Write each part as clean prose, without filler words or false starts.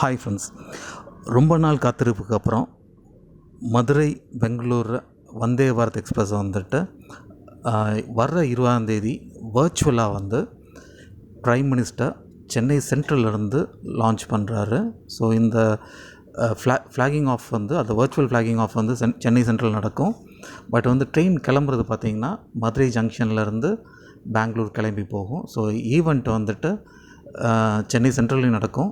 Hi friends, ரொம்ப நாள் காத்திருப்புக்கு அப்புறம் மதுரை பெங்களூர் வந்தே பாரத் எக்ஸ்பிரஸ் வந்துட்டு வர்ற 20ஆம் தேதி வர்ச்சுவலாக வந்து ப்ரைம் மினிஸ்டர் சென்னை சென்ட்ரல்லேருந்து லான்ச் பண்ணுறாரு. ஸோ இந்த ஃப்ளாகிங் ஆஃப் வந்து அந்த வர்ச்சுவல் ஃப்ளாகிங் ஆஃப் வந்து சென்னை சென்ட்ரல் நடக்கும். பட் வந்து ட்ரெயின் கிளம்புறது பார்த்திங்கன்னா மதுரை ஜங்ஷன்லேருந்து பெங்களூர் கிளம்பி போகும். ஸோ ஈவெண்ட் வந்துட்டு சென்னை சென்ட்ரல்லையும் நடக்கும்,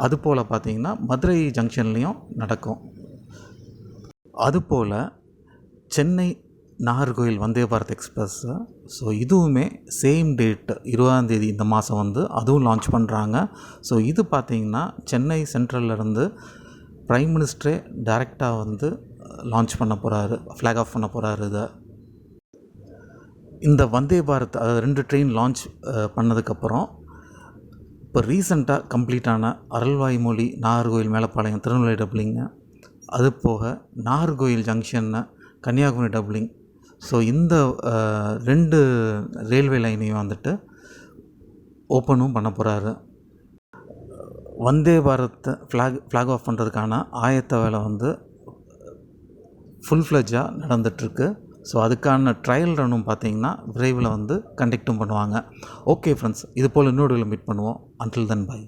அதுபோல் பார்த்திங்கன்னா மதுரை ஜங்ஷன்லேயும் நடக்கும். அதுபோல் சென்னை நாகர்கோவில் வந்தே பாரத் எக்ஸ்பிரஸ்ஸு ஸோ இதுவுமே சேம் டேட் 20ஆம் தேதி இந்த மாதம் வந்து அதுவும் லான்ச் பண்ணுறாங்க. ஸோ இது பார்த்திங்கன்னா சென்னை சென்ட்ரல்லேருந்து ப்ரைம் மினிஸ்டரே டைரெக்டாக வந்து லான்ச் பண்ண போகிறாரு, ஃப்ளாக் ஆஃப் பண்ண போகிறாரு. இந்த வந்தே பாரத் அதாவது 2 ட்ரெயின் லான்ச் பண்ணதுக்கப்புறம் இப்போ ரீசெண்டாக கம்ப்ளீட்டான அருள்வாய்மொழி நாகர்கோவில் மேலப்பாளையம் திருநெல்வேலி டபுளிங்கு, அது போக நாகர்கோவில் ஜங்ஷன்னு கன்னியாகுமரி டபுளிங். ஸோ இந்த 2 ரயில்வே லைனையும் வந்துட்டு ஓப்பனும் பண்ண போகிறாரு. வந்தே பாரத் ஃப்ளாக் ஆஃப் பண்ணுறதுக்கான ஆயத்த வேலை வந்து ஃபுல் ஃப்ளெட்ஜாக நடந்துகிட்ருக்கு. ஸோ அதுக்கான ட்ரையல் ரன்னும் பார்த்திங்கன்னா விரைவில் வந்து கண்டக்டும் பண்ணுவாங்க. ஓகே ஃப்ரெண்ட்ஸ், இது போல் இன்னொரு மீட் பண்ணுவோம். Until then by.